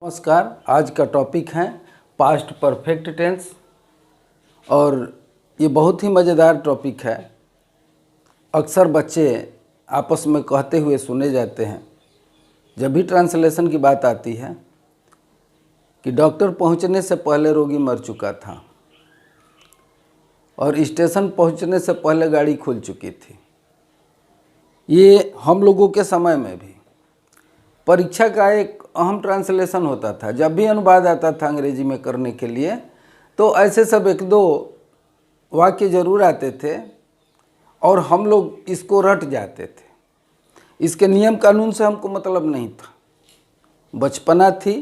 नमस्कार। आज का टॉपिक है पास्ट परफेक्ट टेंस और ये बहुत ही मज़ेदार टॉपिक है। अक्सर बच्चे आपस में कहते हुए सुने जाते हैं जब भी ट्रांसलेशन की बात आती है कि डॉक्टर पहुंचने से पहले रोगी मर चुका था और स्टेशन पहुंचने से पहले गाड़ी खुल चुकी थी। ये हम लोगों के समय में भी परीक्षा का एक अहम ट्रांसलेशन होता था। जब भी अनुवाद आता था अंग्रेजी में करने के लिए तो ऐसे सब एक दो वाक्य ज़रूर आते थे और हम लोग इसको रट जाते थे। इसके नियम कानून से हमको मतलब नहीं था, बचपना थी,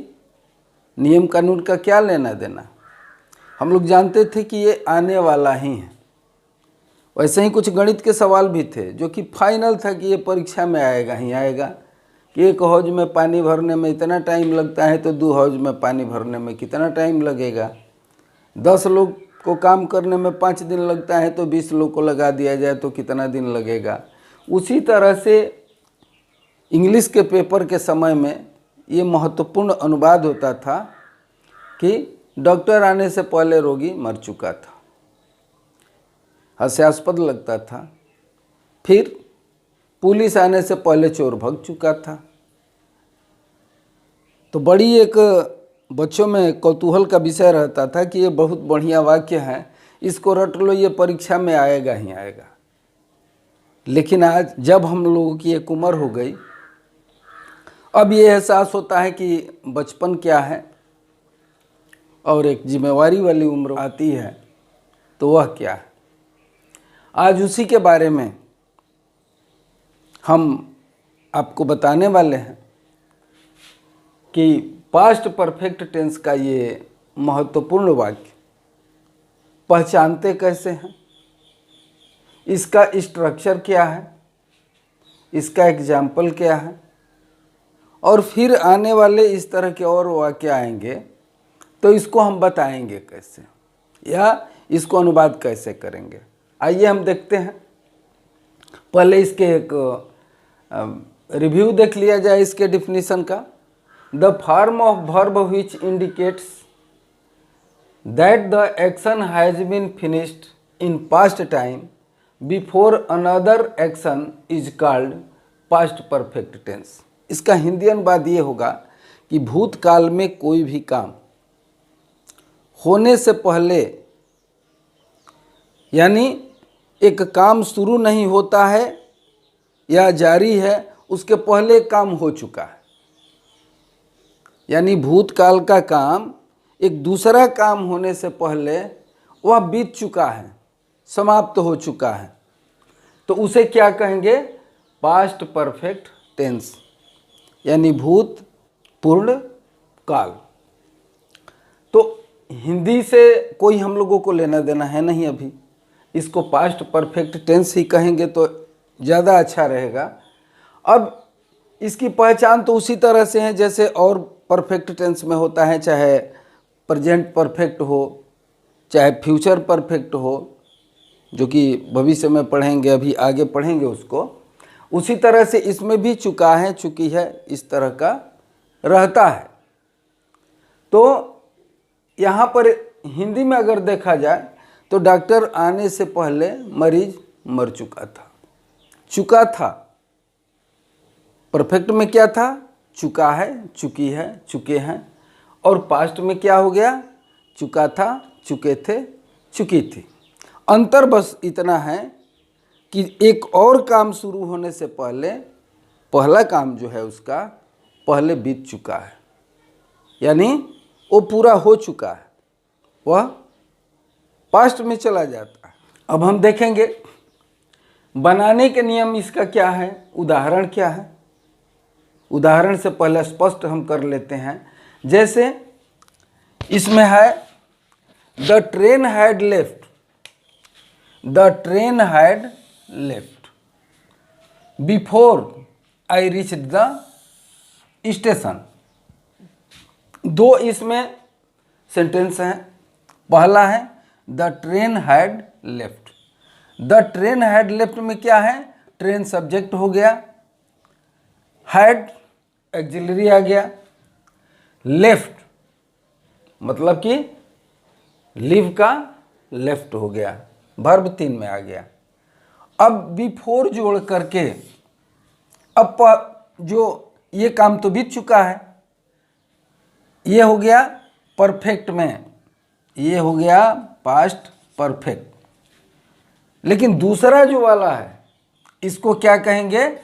नियम कानून का क्या लेना देना। हम लोग जानते थे कि ये आने वाला ही है। वैसे ही कुछ गणित के सवाल भी थे जो कि फाइनल था कि ये परीक्षा में आएगा ही आएगा कि एक हौज में पानी भरने में इतना टाइम लगता है तो 2 हौज में पानी भरने में कितना टाइम लगेगा। 10 लोग को काम करने में 5 दिन लगता है तो 20 लोग को लगा दिया जाए तो कितना दिन लगेगा। उसी तरह से इंग्लिश के पेपर के समय में ये महत्वपूर्ण अनुवाद होता था कि डॉक्टर आने से पहले रोगी मर चुका था। हास्यास्पद लगता था। फिर पुलिस आने से पहले चोर भाग चुका था। तो बड़ी एक बच्चों में कौतूहल का विषय रहता था कि ये बहुत बढ़िया वाक्य है, इसको रट लो, ये परीक्षा में आएगा ही आएगा। लेकिन आज जब हम लोगों की एक उम्र हो गई, अब ये एहसास होता है कि बचपन क्या है और एक जिम्मेवारी वाली उम्र आती है तो वह क्या है। आज उसी के बारे में हम आपको बताने वाले हैं कि पास्ट परफेक्ट टेंस का ये महत्वपूर्ण वाक्य पहचानते कैसे हैं, इसका स्ट्रक्चर क्या है, इसका एग्जाम्पल क्या है, और फिर आने वाले इस तरह के और वाक्य आएंगे तो इसको हम बताएंगे कैसे या इसको अनुवाद कैसे करेंगे। आइए हम देखते हैं। पहले इसके एक रिव्यू देख लिया जाए इसके डिफिनीशन का। The form of verb which indicates that the action has been finished in past time before another action is called past perfect tense. इसका हिंदी अनुवाद ये होगा कि भूतकाल में कोई भी काम होने से पहले, यानी एक काम शुरू नहीं होता है या जारी है, उसके पहले काम हो चुका है। यानी भूतकाल का काम एक दूसरा काम होने से पहले वह बीत चुका है, समाप्त हो चुका है, तो उसे क्या कहेंगे? पास्ट परफेक्ट टेंस, यानी भूतपूर्ण काल। तो हिंदी से कोई हम लोगों को लेना देना है नहीं, अभी इसको पास्ट परफेक्ट टेंस ही कहेंगे तो ज़्यादा अच्छा रहेगा। अब इसकी पहचान तो उसी तरह से है जैसे और परफेक्ट टेंस में होता है, चाहे प्रेजेंट परफेक्ट हो चाहे फ्यूचर परफेक्ट हो, जो कि भविष्य में पढ़ेंगे, अभी आगे पढ़ेंगे उसको। उसी तरह से इसमें भी चुका है, चुकी है, इस तरह का रहता है। तो यहाँ पर हिंदी में अगर देखा जाए तो डॉक्टर आने से पहले मरीज मर चुका था। चुका था परफेक्ट में क्या था? चुका है, चुकी है, चुके हैं। और पास्ट में क्या हो गया? चुका था, चुके थे, चुकी थी। अंतर बस इतना है कि एक और काम शुरू होने से पहले पहला काम जो है उसका पहले बीत चुका है, यानी वो पूरा हो चुका है, वह पास्ट में चला जाता है। अब हम देखेंगे बनाने के नियम इसका क्या है, उदाहरण क्या है। उदाहरण से पहले स्पष्ट हम कर लेते हैं। जैसे इसमें है the train had left, the train had left before I reached the station. दो इसमें सेंटेंस हैं। पहला है the train had left. The train had left में क्या है? ट्रेन सब्जेक्ट हो गया, हैड एक्सिलरी आ गया, लेफ्ट, मतलब कि लिव का लेफ्ट हो गया, वर्ब 3 में आ गया। अब बिफोर जोड़ करके अब जो ये काम तो बीत चुका है, ये हो गया परफेक्ट में, ये हो गया पास्ट परफेक्ट। लेकिन दूसरा जो वाला है इसको क्या कहेंगे,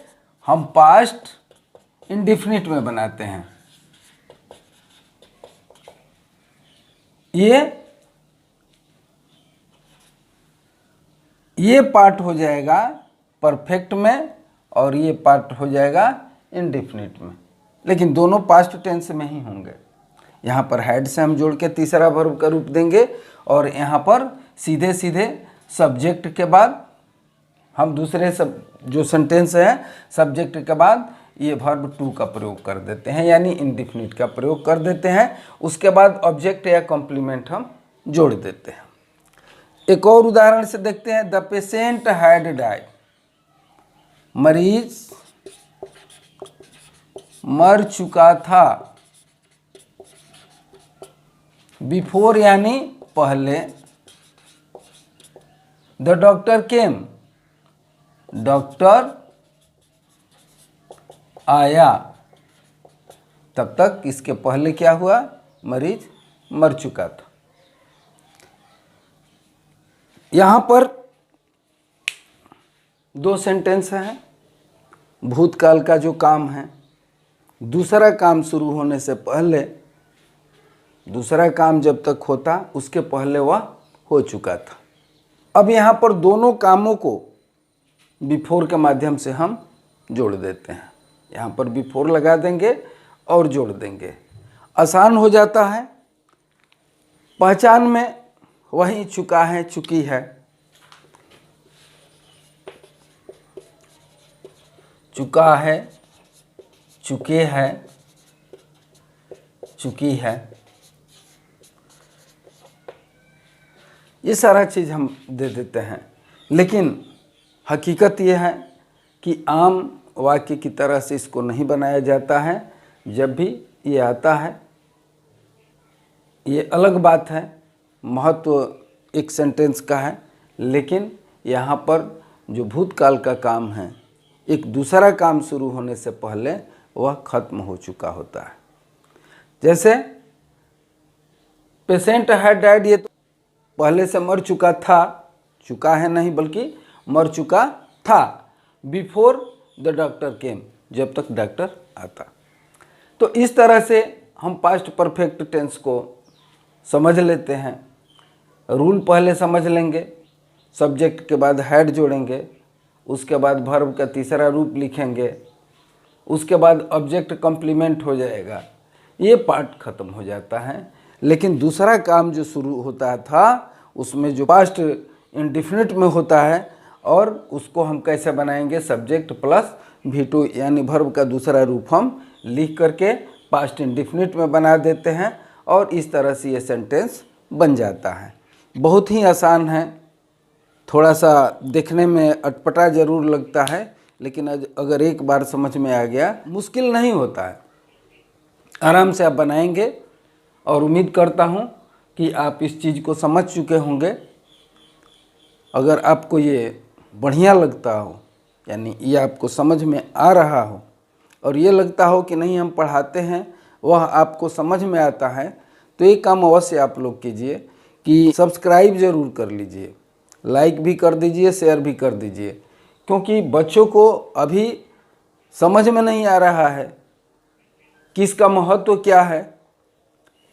हम पास्ट इंडेफिनिट में बनाते हैं। ये पार्ट हो जाएगा परफेक्ट में और ये पार्ट हो जाएगा इंडेफिनिट में, लेकिन दोनों पास्ट टेंस में ही होंगे। यहाँ पर हैड से हम जोड़ के तीसरा वर्ब का रूप देंगे और यहाँ पर सीधे सीधे सब्जेक्ट के बाद हम दूसरे सब जो सेंटेंस है सब्जेक्ट के बाद ये वर्ब टू का प्रयोग कर देते हैं, यानी इंडेफिनिट का प्रयोग कर देते हैं। उसके बाद ऑब्जेक्ट या कॉम्प्लीमेंट हम जोड़ देते हैं। एक और उदाहरण से देखते हैं। द पेशेंट हैड डाइड, मरीज मर चुका था। बिफोर यानी पहले, द डॉक्टर केम, डॉक्टर आया। तब तक इसके पहले क्या हुआ, मरीज मर चुका था। यहाँ पर दो सेंटेंस हैं। भूतकाल का जो काम है, दूसरा काम शुरू होने से पहले, दूसरा काम जब तक होता उसके पहले वह हो चुका था। अब यहाँ पर दोनों कामों को बिफोर के माध्यम से हम जोड़ देते हैं। यहाँ पर बिफोर लगा देंगे और जोड़ देंगे, आसान हो जाता है। पहचान में वही चुका है, चुकी है, चुका है, चुके हैं, चुकी है, ये सारा चीज़ हम दे देते हैं। लेकिन हकीकत ये है कि आम वाक्य की तरह से इसको नहीं बनाया जाता है। जब भी ये आता है, ये अलग बात है, महत्व एक सेंटेंस का है, लेकिन यहाँ पर जो भूतकाल का काम है, एक दूसरा काम शुरू होने से पहले वह खत्म हो चुका होता है। जैसे पेशेंट हैड डाइड, ये तो पहले से मर चुका था, चुका है नहीं बल्कि मर चुका था। बिफोर द डॉक्टर केम, जब तक डॉक्टर आता। तो इस तरह से हम पास्ट परफेक्ट टेंस को समझ लेते हैं। रूल पहले समझ लेंगे, सब्जेक्ट के बाद हैड जोड़ेंगे, उसके बाद वर्ब का तीसरा रूप लिखेंगे, उसके बाद ऑब्जेक्ट कॉम्प्लीमेंट हो जाएगा, ये पार्ट खत्म हो जाता है। लेकिन दूसरा काम जो शुरू होता था उसमें जो पास्ट इंडेफिनिट में होता है, और उसको हम कैसे बनाएंगे, सब्जेक्ट प्लस V2 यानी वर्ब का दूसरा रूप हम लिख करके पास्ट इंडेफिनिट में बना देते हैं और इस तरह से ये सेंटेंस बन जाता है। बहुत ही आसान है, थोड़ा सा देखने में अटपटा ज़रूर लगता है, लेकिन अगर एक बार समझ में आ गया मुश्किल नहीं होता है। आराम से आप बनाएंगे और उम्मीद करता हूँ कि आप इस चीज़ को समझ चुके होंगे। अगर आपको ये बढ़िया लगता हो, यानी ये आपको समझ में आ रहा हो और ये लगता हो कि नहीं हम पढ़ाते हैं वह आपको समझ में आता है, तो एक काम अवश्य आप लोग कीजिए कि सब्सक्राइब ज़रूर कर लीजिए, लाइक भी कर दीजिए, शेयर भी कर दीजिए, क्योंकि बच्चों को अभी समझ में नहीं आ रहा है कि इसका महत्व क्या है।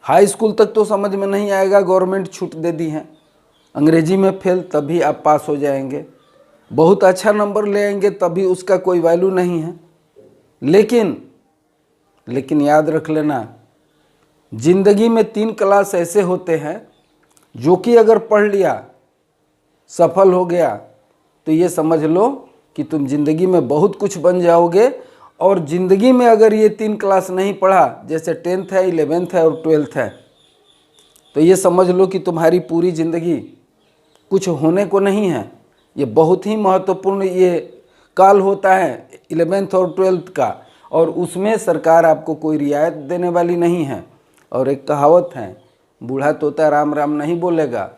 हाई स्कूल तक तो समझ में नहीं आएगा, गवर्नमेंट छूट दे दी है, अंग्रेजी में फेल तभी आप पास हो जाएंगे, बहुत अच्छा नंबर ले आएंगे तभी उसका कोई वैल्यू नहीं है। लेकिन याद रख लेना, ज़िंदगी में 3 क्लास ऐसे होते हैं जो कि अगर पढ़ लिया, सफल हो गया, तो ये समझ लो कि तुम ज़िंदगी में बहुत कुछ बन जाओगे। और ज़िंदगी में अगर ये 3 क्लास नहीं पढ़ा, जैसे 10th है, 11th है और 12th है, तो ये समझ लो कि तुम्हारी पूरी ज़िंदगी कुछ होने को नहीं है। ये बहुत ही महत्वपूर्ण ये काल होता है 11th और 12th का, और उसमें सरकार आपको कोई रियायत देने वाली नहीं है। और एक कहावत है, बूढ़ा तोता राम राम नहीं बोलेगा।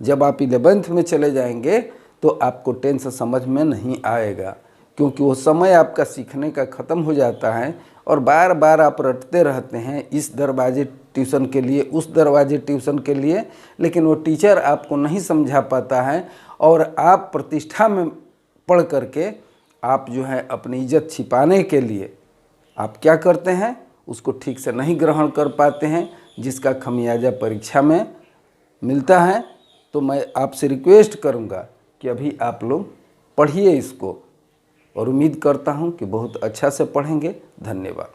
जब आप 11th में चले जाएंगे तो आपको 10th समझ में नहीं आएगा, क्योंकि वो समय आपका सीखने का ख़त्म हो जाता है और बार बार आप रटते रहते हैं इस दरवाजे ट्यूशन के लिए, उस दरवाजे ट्यूशन के लिए, लेकिन वो टीचर आपको नहीं समझा पाता है और आप प्रतिष्ठा में पढ़ करके आप जो है अपनी इज्जत छिपाने के लिए आप क्या करते हैं, उसको ठीक से नहीं ग्रहण कर पाते हैं, जिसका खमियाजा परीक्षा में मिलता है। तो मैं आपसे रिक्वेस्ट करूंगा कि अभी आप लोग पढ़िए इसको, और उम्मीद करता हूं कि बहुत अच्छा से पढ़ेंगे। धन्यवाद।